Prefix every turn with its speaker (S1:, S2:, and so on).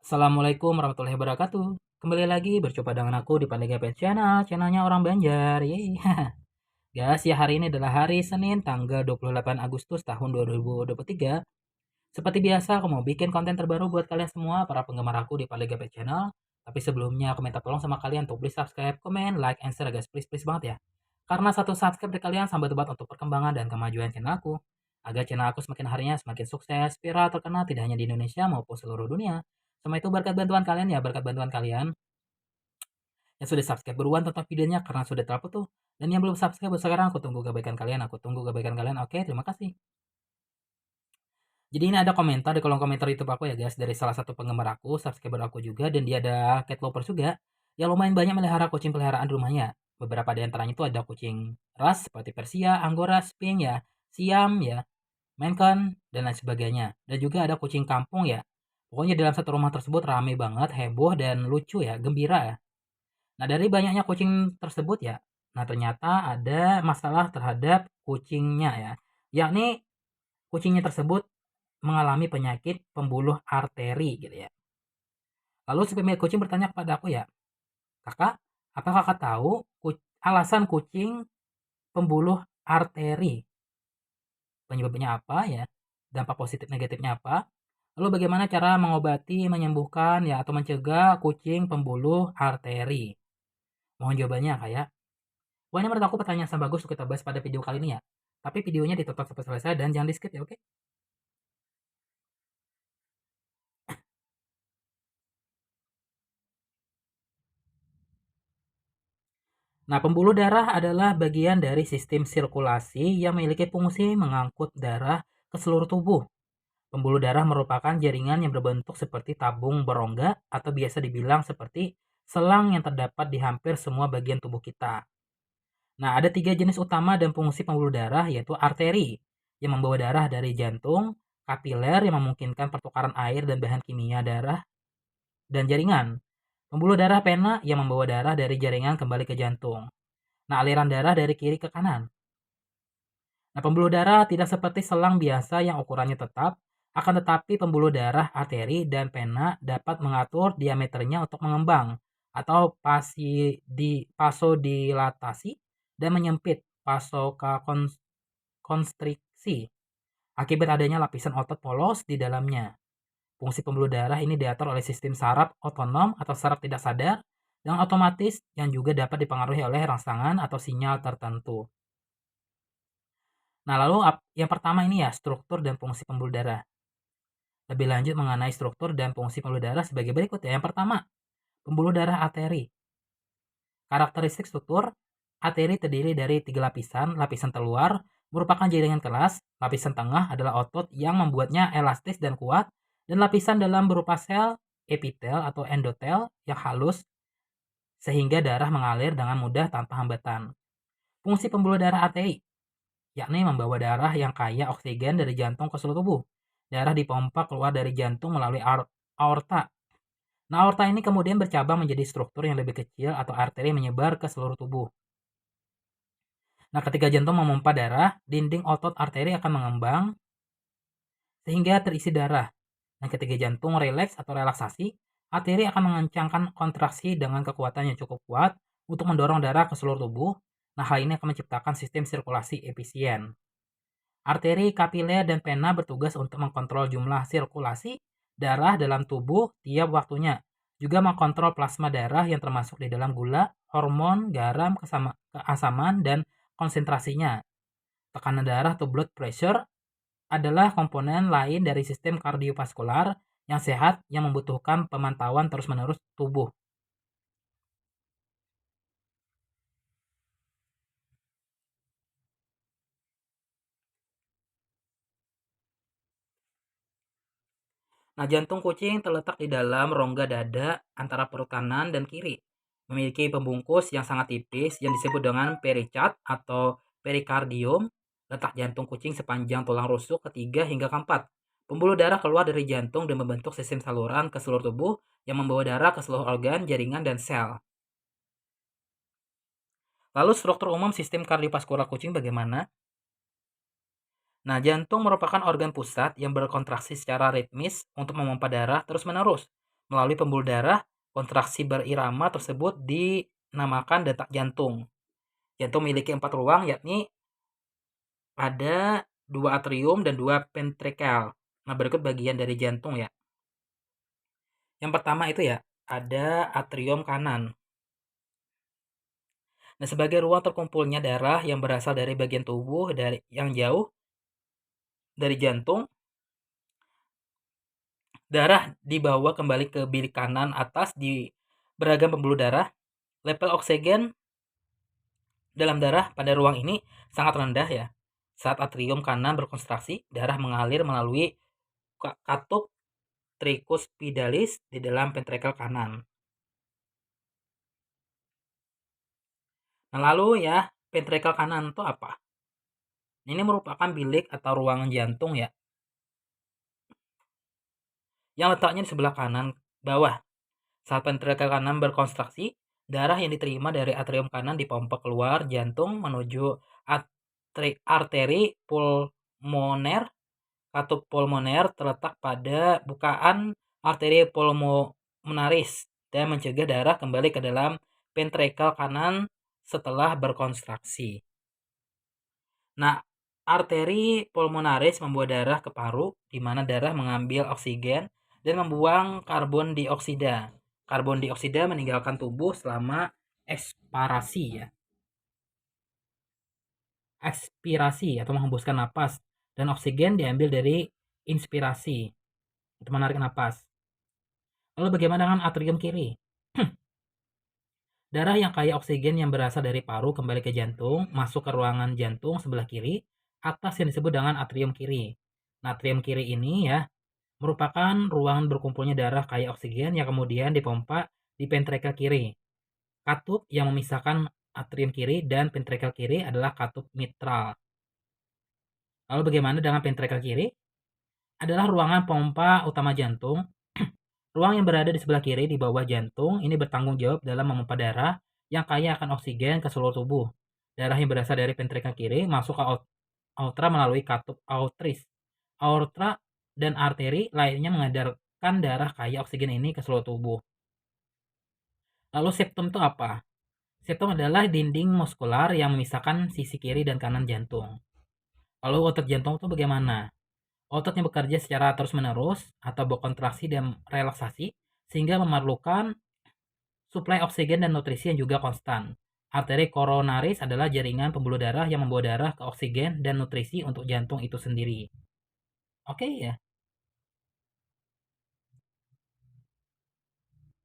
S1: Assalamualaikum warahmatullahi wabarakatuh. Kembali lagi berjumpa dengan aku di Pandega Pet Channel, channelnya orang Banjar. Yeay. Guys, ya hari ini adalah hari Senin tanggal 28 Agustus tahun 2023. Seperti biasa, aku mau bikin konten terbaru buat kalian semua, para penggemar aku di Pandega Pet Channel. Tapi sebelumnya, aku minta tolong sama kalian untuk please subscribe, komen, like, and share guys. Please banget ya. Karena satu subscribe dari kalian sampai debat untuk perkembangan dan kemajuan channel aku. Agar channel aku semakin harinya semakin sukses, viral, terkenal tidak hanya di Indonesia maupun seluruh dunia. Semua itu berkat bantuan kalian ya, berkat bantuan kalian yang sudah subscribe beruan tentang videonya karena sudah terapa tuh. Dan yang belum subscribe sekarang aku tunggu kebaikan kalian, aku tunggu kebaikan kalian. Oke, terima kasih. Jadi ini ada komentar di kolom komentar YouTube aku ya guys dari salah satu penggemar aku, subscriber aku juga dan dia ada cat lovers juga yang lumayan banyak melihara kucing peliharaan di rumahnya. Beberapa di antaranya itu ada kucing ras seperti Persia, Angora, Sphinx ya, Siam ya, Maine Coon dan lain sebagainya. Dan juga ada kucing kampung ya. Pokoknya dalam satu rumah tersebut rame banget, heboh dan lucu ya, gembira ya. Nah, dari banyaknya kucing tersebut ya, nah ternyata ada masalah terhadap kucingnya ya. Yakni kucingnya tersebut mengalami penyakit pembuluh arteri gitu ya. Lalu si pemilik kucing bertanya kepada aku ya, "Kakak, apa Kakak tahu alasan kucing pembuluh arteri? Penyebabnya apa ya? Dampak positif negatifnya apa? Lalu bagaimana cara mengobati, menyembuhkan ya atau mencegah kucing pembuluh arteri?" Mohon jawabannya Kak ya. Wah, ini menurut aku pertanyaan yang bagus untuk kita bahas pada video kali ini ya. Tapi videonya ditonton sampai selesai dan jangan di-skip ya, oke? Nah, pembuluh darah adalah bagian dari sistem sirkulasi yang memiliki fungsi mengangkut darah ke seluruh tubuh. Pembuluh darah merupakan jaringan yang berbentuk seperti tabung berongga atau biasa dibilang seperti selang yang terdapat di hampir semua bagian tubuh kita. Nah, ada tiga jenis utama dan fungsi pembuluh darah yaitu arteri yang membawa darah dari jantung, kapiler yang memungkinkan pertukaran air dan bahan kimia darah, dan jaringan. Pembuluh darah pena yang membawa darah dari jaringan kembali ke jantung. Nah, aliran darah dari kiri ke kanan. Nah, pembuluh darah tidak seperti selang biasa yang ukurannya tetap, akan tetapi pembuluh darah arteri dan pena dapat mengatur diameternya untuk mengembang atau vasodilatasi dan menyempit vasokonstriksi akibat adanya lapisan otot polos di dalamnya. Fungsi pembuluh darah ini diatur oleh sistem saraf otonom atau saraf tidak sadar yang otomatis yang juga dapat dipengaruhi oleh rangsangan atau sinyal tertentu. Nah, lalu yang pertama ini ya, struktur dan fungsi pembuluh darah. Lebih lanjut mengenai struktur dan fungsi pembuluh darah sebagai berikut ya. Yang pertama, pembuluh darah arteri. Karakteristik struktur, arteri terdiri dari tiga lapisan. Lapisan terluar merupakan jaringan keras, lapisan tengah adalah otot yang membuatnya elastis dan kuat, dan lapisan dalam berupa sel epitel atau endotel yang halus sehingga darah mengalir dengan mudah tanpa hambatan. Fungsi pembuluh darah arteri yakni membawa darah yang kaya oksigen dari jantung ke seluruh tubuh. Darah dipompa keluar dari jantung melalui aorta. Nah, aorta ini kemudian bercabang menjadi struktur yang lebih kecil atau arteri menyebar ke seluruh tubuh. Nah, ketika jantung memompa darah, dinding otot arteri akan mengembang sehingga terisi darah. Nah, ketika jantung rileks atau relaksasi, arteri akan mengencangkan kontraksi dengan kekuatan yang cukup kuat untuk mendorong darah ke seluruh tubuh. Nah, hal ini akan menciptakan sistem sirkulasi efisien. Arteri, kapiler, dan pena bertugas untuk mengkontrol jumlah sirkulasi darah dalam tubuh tiap waktunya. Juga mengkontrol plasma darah yang termasuk di dalam gula, hormon, garam, keasaman, dan konsentrasinya. Tekanan darah atau blood pressure adalah komponen lain dari sistem kardiovaskular yang sehat yang membutuhkan pemantauan terus-menerus tubuh. Nah, jantung kucing terletak di dalam rongga dada antara perut kanan dan kiri. Memiliki pembungkus yang sangat tipis yang disebut dengan pericard atau perikardium. Letak jantung kucing sepanjang tulang rusuk ketiga hingga keempat. Pembuluh darah keluar dari jantung dan membentuk sistem saluran ke seluruh tubuh yang membawa darah ke seluruh organ, jaringan, dan sel. Lalu struktur umum sistem kardiovaskular kucing bagaimana? Nah, jantung merupakan organ pusat yang berkontraksi secara ritmis untuk memompa darah terus-menerus melalui pembuluh darah. Kontraksi berirama tersebut dinamakan detak jantung. Jantung memiliki 4 ruang, yakni ada 2 atrium dan 2 ventrikel. Nah, berikut bagian dari jantung ya. Yang pertama itu ya, ada atrium kanan. Nah, sebagai ruang terkumpulnya darah yang berasal dari bagian tubuh yang jauh dari jantung, darah dibawa kembali ke bilik kanan atas di beragam pembuluh darah. Level oksigen dalam darah pada ruang ini sangat rendah ya. Saat atrium kanan berkontraksi, darah mengalir melalui katup tricuspidalis di dalam ventrikel kanan. Nah, lalu ya, ventrikel kanan itu apa? Ini merupakan bilik atau ruangan jantung ya, yang letaknya di sebelah kanan bawah. Saat ventrikel kanan berkontraksi, darah yang diterima dari atrium kanan dipompa keluar jantung menuju arteri pulmoner. Katup pulmoner terletak pada bukaan arteri pulmonaris dan mencegah darah kembali ke dalam ventrikel kanan setelah berkontraksi. Nah, arteri pulmonaris membawa darah ke paru, di mana darah mengambil oksigen dan membuang karbon dioksida. Karbon dioksida meninggalkan tubuh selama ekspirasi ya. Ekspirasi atau menghembuskan napas, dan oksigen diambil dari inspirasi. Itu menarik napas. Lalu bagaimana dengan atrium kiri? Darah yang kaya oksigen yang berasal dari paru kembali ke jantung, masuk ke ruangan jantung sebelah kiri, atas yang disebut dengan atrium kiri. Nah, atrium kiri ini ya, merupakan ruangan berkumpulnya darah kaya oksigen yang kemudian dipompa di ventrikel kiri. Katup yang memisahkan atrium kiri dan ventrikel kiri adalah katup mitral. Lalu bagaimana dengan ventrikel kiri? Adalah ruangan pompa utama jantung. Ruang yang berada di sebelah kiri di bawah jantung ini bertanggung jawab dalam memompa darah yang kaya akan oksigen ke seluruh tubuh. Darah yang berasal dari ventrikel kiri masuk ke aorta melalui katup aortis. Aorta dan arteri lainnya mengedarkan darah kaya oksigen ini ke seluruh tubuh. Lalu septum itu apa? Septum adalah dinding muskular yang memisahkan sisi kiri dan kanan jantung. Lalu otot jantung itu bagaimana? Otot yang bekerja secara terus-menerus atau berkontraksi dan relaksasi sehingga memerlukan suplai oksigen dan nutrisi yang juga konstan. Arteri koronaris adalah jaringan pembuluh darah yang membawa darah ke oksigen dan nutrisi untuk jantung itu sendiri. Oke ya.